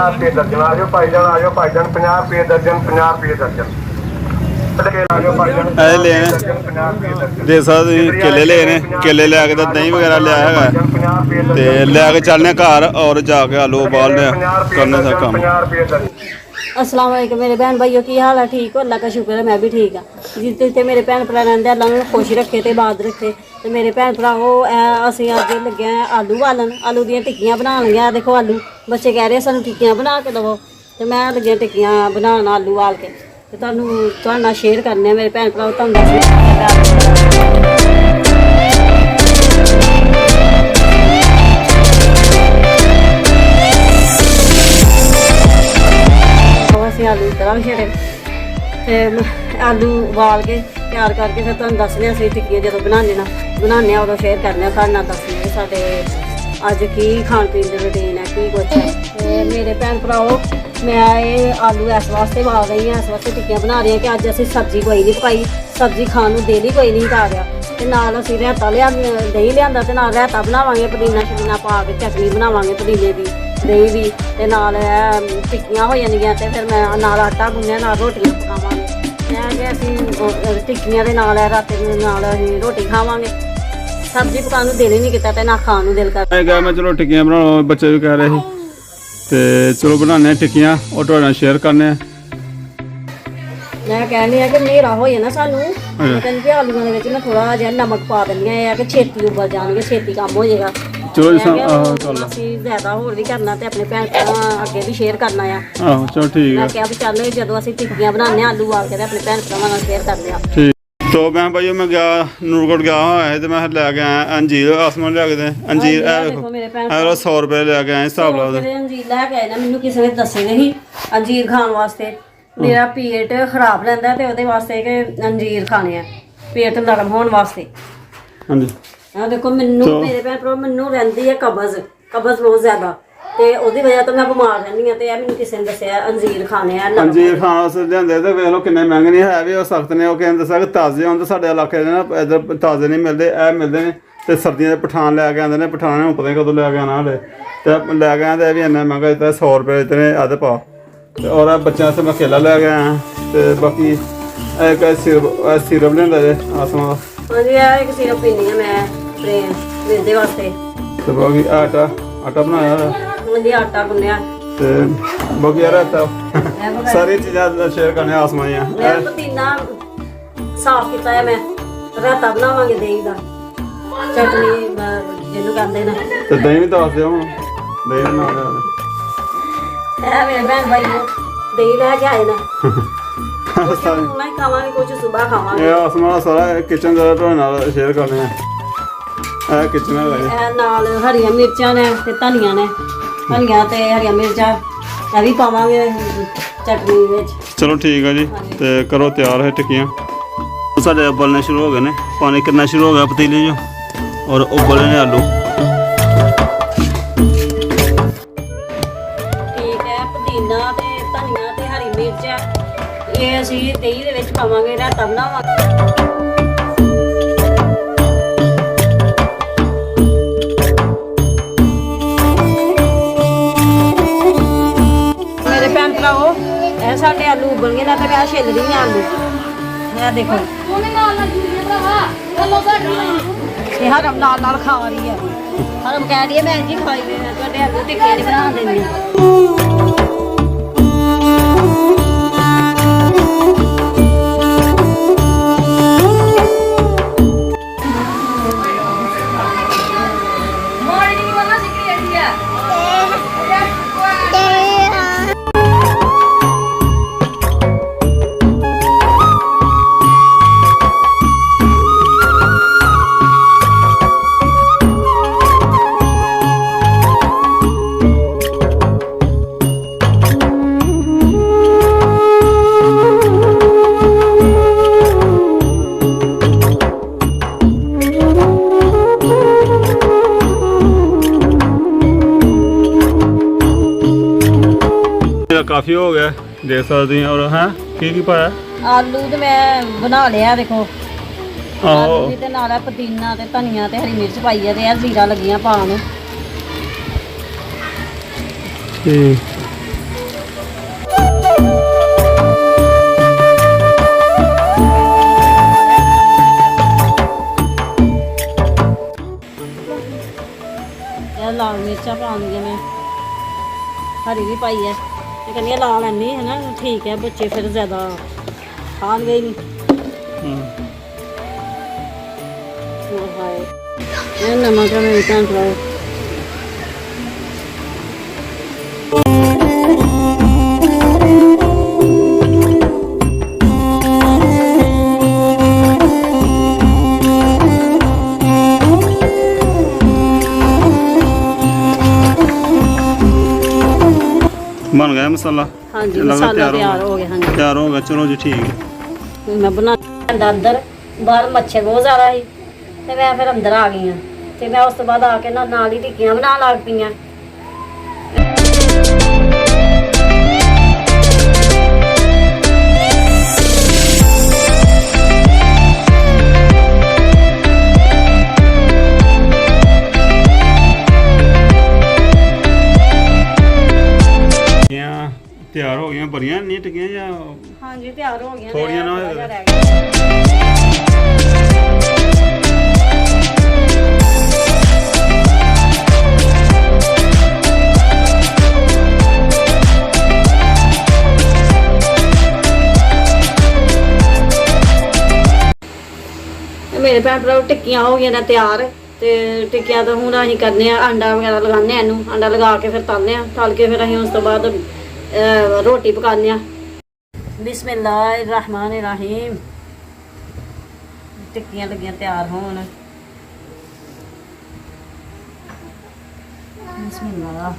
रुपये दर्जन आ जाओ भाईजान, आ जाओ भाईजान, 50 रुपये दर्जन, 50 रुपये दर्जन। देख सकते केले ले ने, केले लैके तो दही वगैरह लिया है ते लैके चलने घर और जाके आलू उबालने करने सा काम। अस्सलाम वालेकुम मेरे बहन भाइयों, की हाल है? ठीक हो? अल्लाह का शुक्र है, मैं भी ठीक हाँ। जितने मेरे भैन भरा रहिंदे अल्लाह उन्हें खुश रखे तो बाद रखे। तो मेरे भैन भराओ असीं अज लगे हैं आलू बालन, आलू दियां टिक्कियां बना लगे। देखो आलू, बच्चे कह रहे सानू टिक्कियां बना के दवो, तो मैं लगी टिक्कियां बनाना आलू बाल के ते तुहानू नाल शेयर करने मेरे भैन भराओ। आलू तरह छेड़े ते आलू उबाल के तैयार करके फिर तुहानू दसने असीं टिक्कियां जो बनाने उदों शेयर करने तुहाडे नाल, दसने साडे अज की खाण पीन दी रूटीन है, की कुछ है। ते मेरे भैन भराओ, मैं ये आलू इस वास्ते उबाल रही हूँ, इस वास्ते टिक्कियां बना रही हूँ कि अज असीं सब्जी कोई नहीं पकाई, सब्जी खाण नूं दिल ही कोई नहीं कर रहा। ते नाल असीं रायता दही लिआंदा ते नाल रायता बनावांगे, पुदीना पा के चटनी बनावांगे पुदीने दी, दही भी ते नाल टिक्कियां हो जांदियां। ते फिर मैं नाल आटा गुन्निआ, नाल रोटियां पकावांगे। मैं असीं टिक्कियां दे नाल राती नाल असीं रोटी खावांगे। सब्जी पकाने नूं दिल ही नहीं कीता ते ना खाण नूं दिल करदा। मैं चलो टिक्कियां बनाओ, बच्चे भी कह रहे थे ते चलो बनाने टिक्कियां और तुहाडे नाल शेयर करने। मैं कहनी है कि न्हेरा हो जाना सानू, कहनी कि आलूआं दे विच ना थोड़ा जिहा नमक पा दिंदी है कि छेती उबल जाणगे, छेती काम हो जाएगा। चलो ਅਸੀਂ ਜ਼ਿਆਦਾ ਹੋਰ ਵੀ ਕਰਨਾ ਤੇ ਆਪਣੇ ਭੈਣ ਭਰਾਵਾਂ ਅੱਗੇ ਵੀ ਸ਼ੇਅਰ ਕਰਨਾ ਆ। ਆਹੋ ਚਲੋ ਠੀਕ ਮੈਂ ਕਿਹਾ ਵੀ ਚੱਲ ਜਦੋਂ ਅਸੀਂ ਟਿੱਕੀਆਂ ਬਣਾਉਂਦੇ ਆ ਆਲੂ ਵਾਲ ਕੇ ਤੇ ਆਪਣੇ ਭੈਣ ਭਰਾਵਾਂ ਨਾਲ ਸ਼ੇਅਰ ਕਰਦੇ ਆ। ठीक। तो मैं भाई मैं गया नूरकोट गया है तो मैं लैके आया अंजीर, आसमान लिया के अंजीर ਦੇਖੋ ਮੇਰੇ ਭੈਣ 100 रुपये लैके आए हिसाब ला। ਅੰਜੀਰ ਲੈ ਕੇ ਆਏ ਨਾ, ਮੈਨੂੰ ਕਿਸੇ ਨੇ ਦੱਸੇ ਨਹੀਂ ਅੰਜੀਰ ਖਾਣ ਵਾਸਤੇ। ਮੇਰਾ ਪੇਟ ਖਰਾਬ ਰਹਿੰਦਾ ਤੇ ਉਹਦੇ ਵਾਸਤੇ ਕਿ ਅੰਜੀਰ ਖਾਣੇ ਆ, ਪੇਟ ਨਰਮ ਹੋਣ ਵਾਸਤੇ। हाँ जी ਆ ਦੇਖੋ ਮੈਨੂੰ ਮੇਰੇ ਭੈਣ ਭਰਾ, ਮੈਨੂੰ ਰਹਿੰਦੀ ਹੈ ਕਬਜ਼ ਬਹੁਤ ਜ਼ਿਆਦਾ ਤੇ ਉਹਦੀ ਵਜ੍ਹਾ ਤੋਂ ਮੈਂ ਬਿਮਾਰ ਰਹਿੰਦੀ ਹਾਂ। ਤੇ ਇਹ ਮੈਨੂੰ ਕਿਸੇ ਨੇ ਦੱਸਿਆ ਅੰਜੀਰ ਖਾਣੇ ਆ। अंजीर खाने वास्ते लिਆਂਦੇ ਤੇ ਵੇਖ ਲਓ ਕਿੰਨੇ ਮਹਿੰਗੇ ਨਹੀਂ ਹੈ, ਵੀ ਉਹ ਸਖਤ ਨੇ। ਉਹ ਕਹਿੰਦੇ ਦੱਸਿਆ ਕਿ ਤਾਜ਼ੇ ਹੁੰਦੇ, ਸਾਡੇ ਇਲਾਕੇ ਦੇ ਨਾ ਇੱਧਰ ਤਾਜ਼ੇ ਨਹੀਂ ਮਿਲਦੇ, ਇਹ ਮਿਲਦੇ ਨੇ। ਤੇ ਸਰਦੀਆਂ ਦੇ ਪਠਾਨ ਲੈ ਕੇ ਆਉਂਦੇ ਨੇ, ਪਠਾਨ ਨੂੰ ਪਤਾ ਨਹੀਂ ਕਦੋਂ ਲੈ ਕੇ ਆਉਣਾ ਹਲੇ, ਤੇ ਲੈ ਕੇ ਆਉਂਦੇ ਵੀ ਇੰਨਾ ਮਹਿੰਗਾ ਦਿੱਤਾ 100 रुपये इतने ਅੱਧ ਪਾ। ਤੇ ਔਰ ਬੱਚਿਆਂ ਵਾਸਤੇ ਮੈਂ ਕੇਲਾ ਲੈ ਕੇ ਆਇਆ ਤੇ ਬਾਕੀ ਇੱਕ ਸਿਰਪ ਲਿਆਂਦਾ ਜੇ ਆਸਮਾਨ ਦਾ। ਹਾਂਜੀ ਇਹ ਇੱਕ ਸਿਰਪ ਪੀਂਦੀ ਹਾਂ ਮੈਂ ਮੇਰੇ ਵਾਸਤੇ। ਤੇ ਬਾਕੀ ਆਟਾ ਬਣਾਇਆ ਉਹਦੀ ਆਟਾ ਗੁੰਨਿਆ ਤੇ ਬਾਕੀ ਯਾਰ ਸਾਰੀ ਚੀਜ਼ਾਂ ਸ਼ੇਅਰ ਕਰਨੇ ਆਸਮਾਨੀਆਂ। ਮੈਂ ਪੁਦੀਨਾ ਸਾਫ਼ ਕੀਤਾ ਹੈ, ਮੈਂ ਰਾਇਤਾ ਬਣਾਵਾਂਗੇ ਦਹੀਂ ਦਾ, ਚਟਨੀ ਜਿਹਨੂੰ ਕਹਿੰਦੇ ਨੇ। ਤੇ ਦਹੀਂ ਵੀ ਦੱਸ ਦਿਓ ਹੁਣ, ਦਹੀਂ ਦੇ ਨਾਲ ਇਹ ਮੇਰੇ ਭੈਣ ਭਾਈ ਨੂੰ ਦਹੀਂ ਲੈ ਕੇ ਆਏ ਨੇ। ਨਹੀਂ ਖਾਵਾਂਗੇ ਕੁਝ, ਸੁਬਾਹ ਖਾਵਾਂਗੇ। ਇਹ ਆਸਮਾਨ ਦਾ ਸਾਰਾ ਕਿਚਨ ਦਾ ਤੁਹਾਡੇ ਨਾਲ ਸ਼ੇਅਰ ਕਰਨੇ ਆ। ਇਹ ਕਿਚਨ ਹੈਗਾ ਜੀ, ਇਹ ਨਾਲ ਹਰੀਆਂ ਮਿਰਚਾਂ ਨੇ ਤੇ ਧਨੀਆ ਨੇ, ਧਨੀਆ ਤੇ ਹਰੀਆਂ ਮਿਰਚਾਂ ਇਹ ਵੀ ਪਾਵਾਂਗੇ ਚਟਨੀ ਵਿੱਚ। ਚਲੋ ਠੀਕ ਆ ਜੀ, ਤੇ ਕਰੋ ਤਿਆਰ ਹੈ ਟਿੱਕੀਆਂ। ਸਾਡੇ ਉਬਲਣੇ ਸ਼ੁਰੂ ਹੋ ਗਏ ਨੇ, ਪਾਣੀ ਕਿੰਨਾ ਸ਼ੁਰੂ ਹੋ ਗਿਆ ਪਤੀਲੇ 'ਚ ਔਰ ਉਬਲੇ ਨੇ ਆਲੂ। ਠੀਕ ਹੈ, ਪੁਦੀਨਾ ਤੇ ਧਨੀਆ ਤੇ ਹਰੀ ਮਿਰਚ ਇਹ ਅਸੀਂ ਦਹੀਂ ਦੇ ਵਿੱਚ ਪਾਵਾਂਗੇ, ਰਾਇਤਾ ਬਣਾਵਾਂਗੇ। ਮੇਰੇ ਭੈਣ ਭਰਾਓ, ਇਹ ਸਾਡੇ ਆਲੂ ਉਬਲ ਗਏ ਨਾ, ਤੇ ਮੈਂ ਛਿੱਲ ਰਹੀ ਹਾਂ ਆਲੂ। ਇਹ ਦੇਖੋ ਇਹ ਹਰਮ ਨਾਲ ਖਾ ਰਹੀ ਹੈ। ਹਰਮ ਕਹਿ ਰਹੀ ਹੈ ਮੈਂ ਜੀ ਖਾਈ ਵੇ, ਮੈਂ ਤੁਹਾਡੇ ਆਲੂ ਟਿੱਕੇ ਨਹੀਂ ਬਣਾ ਦਿੰਦੀ। काफ़ी हो गया देख सकते हैं। और हाँ की पाया आलू तो मैं बना लिया, देखो आहो आलू ते नाल पुदीना ते धनिया ते हरी मिर्च पाई है ते जीरा लगियां पान। ਮਿਰਚਾਂ ਪਾਉਣੀਆਂ ਮੈਂ ਹਰੀ ਵੀ ਪਾਈ ਹੈ ਤੇ ਕਹਿੰਦੀ ਲਾ ਲੈਣੀ ਹੈ ਨਾ ਠੀਕ ਹੈ ਬੱਚੇ ਫਿਰ ਜ਼ਿਆਦਾ ਖਾਣਗੇ ਹੀ ਨਹੀਂ ਹਾਏ ਇਹ ਨਮਕ ਮੇਰੇ ਤਾਂ ਟਰਾਈ बन गया मसाला हाँ जी लगभग मसाला तैयार हो गया हाँ जी तैयार होगा चलो जी ठीक है मैं बना अंदर बाहर मच्छर बहुत ज़्यादा ही ਤੇ ਮੈਂ ਫਿਰ ਅੰਦਰ ਆ ਗਈ ਹਾਂ ਤੇ ਮੈਂ ਉਸ ਤੋਂ ਬਾਅਦ ਆ ਕੇ ਨਾਲ ਹੀ ਟਿੱਕੀਆਂ ਬਣਾਉਣ ਲੱਗ ਪਈਆਂ ਤਿਆਰ ਹੋ ਗਈਆਂ ਬੜੀਆਂ ਨਹੀਂ ਟਿੱਕੀਆਂ ਜਾਂ ਹਾਂਜੀ ਤਿਆਰ ਹੋ ਗਈਆਂ ਥੋੜੀਆਂ ਨਾ ਮੇਰੇ ਭੈਣ ਭਰਾ ਟਿੱਕੀਆਂ ਹੋ ਗਈਆਂ ਨੇ ਤਿਆਰ ਤੇ ਟਿੱਕੀਆਂ ਤਾਂ ਹੁਣ ਅਸੀਂ ਕਰਨੇ ਆ ਅੰਡਾ ਵਗੈਰਾ ਲਗਾਉਂਦੇ ਆ ਇਹਨੂੰ ਅੰਡਾ ਲਗਾ ਕੇ ਫਿਰ ਤਲਨੇ ਆ ਤਲ ਕੇ ਫਿਰ ਅਸੀਂ ਉਸ ਤੋਂ ਬਾਅਦ ਰੋਟੀ ਪਕਾਉਂਦੇ ਆ ਬਿਸਮਿल्लाहिर्रहमानिर्रहीम ਟਿੱਕੀਆਂ ਲੱਗੀਆਂ ਤਿਆਰ ਹੋਣ ਬਿਸਮਿल्लाह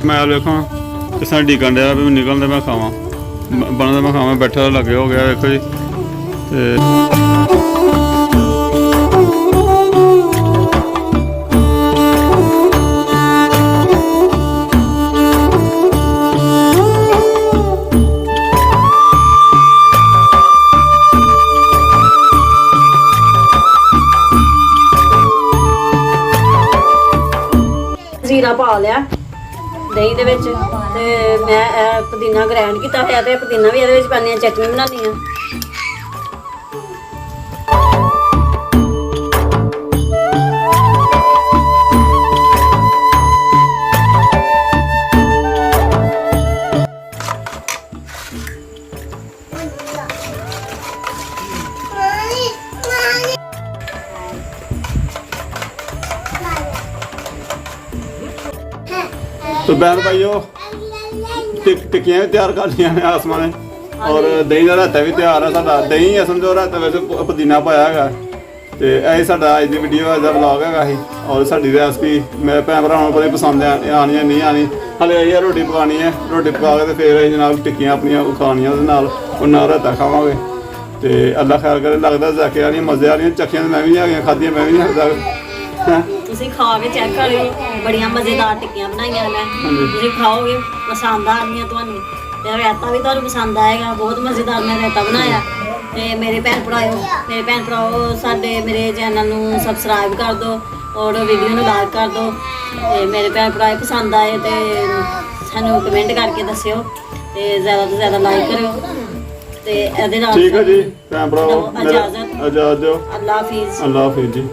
ਮੈਂ ਵੇਖਾਂ ਕਿਸ ਤਰ੍ਹਾਂ ਡੀਕਣ ਡਿਆ ਵੀ ਨਿਕਲਦਾ ਮੈਂ ਖਾਵਾਂ ਬਣਦਾ ਮੈਂ ਖਾਵਾਂ ਬੈਠਾ ਲੱਗੇ ਹੋ ਗਿਆ ਵੇਖੋ ਜੀ ਤੇ ਜ਼ੀਰਾ ਪਾ ਲਿਆ ਦਹੀਂ ਦੇ ਵਿੱਚ ਤੇ ਮੈਂ ਪੁਦੀਨਾ ਗ੍ਰਾਈਂਡ ਕੀਤਾ ਹੋਇਆ ਤੇ ਪੁਦੀਨਾ ਵੀ ਇਹਦੇ ਵਿੱਚ ਪਾਉਂਦੀ ਹਾਂ ਚਟਨੀ ਬਣਾਉਂਦੀ ਹਾਂ तो बहन भाइयों टिक्कियां भी तैयार कर लिया ने आसमा ने और दही का रायता भी तैयार है साडा दही है समझो रायता वैसे पुदीना पाया है तो यही साडा अज की वीडियो का ब्लॉग है और साडी रेसिपी मेरे भैन भरावां को पसंद आनी है नहीं आनी हले यही रोटी पकानी है रोटी पका के फिर जनाब टिक्कियां अपनियां खानियां और नाल रायता खावांगे तो अल्लाह खैर करे लगता जाके आनी मजे आ रही चखियां मैं भी नहीं आ गई खादियां मैं भी नहीं सकता ਤੁਸੀਂ ਖਾ ਕੇ ਚੈੱਕ ਕਰਿਓ ਬੜੀਆਂ ਮਜ਼ੇਦਾਰ ਟਿੱਕੀਆਂ ਬਣਾਈਆਂ ਨੇ ਮੈਂ ਤੁਸੀਂ ਖਾਓਗੇ ਪਸੰਦ ਆਣਗੀਆਂ ਤੁਹਾਨੂੰ ਤੇ ਰਾਇਤਾ ਵੀ ਤੁਹਾਨੂੰ ਪਸੰਦ ਆਏਗਾ ਬਹੁਤ ਮਜ਼ੇਦਾਰ ਮੈਂ ਰਾਇਤਾ ਬਣਾਇਆ ਤੇ ਮੇਰੇ ਭੈਣ ਭਰਾਓ ਸਾਡੇ ਮੇਰੇ ਚੈਨਲ ਨੂੰ ਸਬਸਕ੍ਰਾਈਬ ਕਰ ਦਿਓ ਔਰ ਵੀਡੀਓ ਨੂੰ ਲਾਈਕ ਕਰ ਦਿਓ ਤੇ ਮੇਰੇ ਭੈਣ ਭਰਾ ਪਸੰਦ ਆਏ ਤੇ ਸਾਨੂੰ ਕਮੈਂਟ ਕਰਕੇ ਦੱਸਿਓ ਤੇ ਜ਼ਿਆਦਾ ਤੋਂ ਜ਼ਿਆਦਾ ਲਾਈਕ ਕਰਿਓ ਤੇ ਇਹਦੇ ਨਾਲ ਠੀਕ ਹੈ ਜੀ ਭੈਣ ਭਰਾਓ ਇਜਾਜ਼ਤ ਦਿਓ ਅੱਲਾ ਹਾਫਿਜ਼ ਅੱਲਾ ਹਾਫਿਜ਼ ਜੀ।